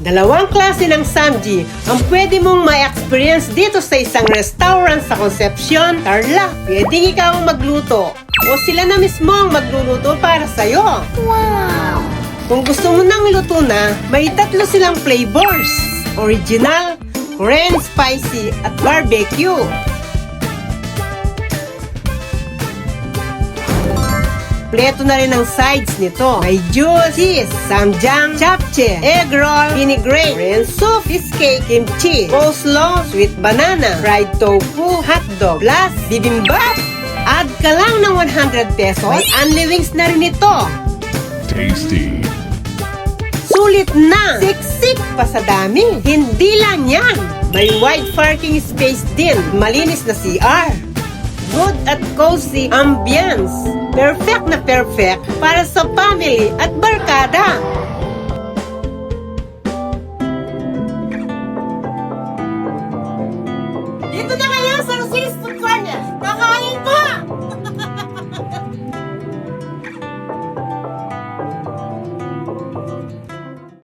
Dalawang klase ng samji ang pwede mong ma-experience dito sa isang restaurant sa Concepcion, Tarlac. Pwedeng ikaw ang magluto o sila na mismo ang magluluto para sa'yo. Wow! Kung gusto mo nang luto na, may 3 silang flavors. Original, Korean spicy, at barbecue. Kompleto na rin ang sides nito. May juice, cheese, samjang, japchae, egg roll, vinaigrette, Korean soup, fish cake, kimchi, coleslaw, sweet banana, fried tofu, hotdog, plus bibimbap. Add ka lang ng 100 pesos. May only wings na rin ito. Tasty. Sulit na! Siksik pa sa dami! Hindi lang yan! May wide parking space din. Malinis na CR. Good at cozy ambience. Perfect na perfect para sa family at barkada. Dito na kayo sa Rosales Food Corner.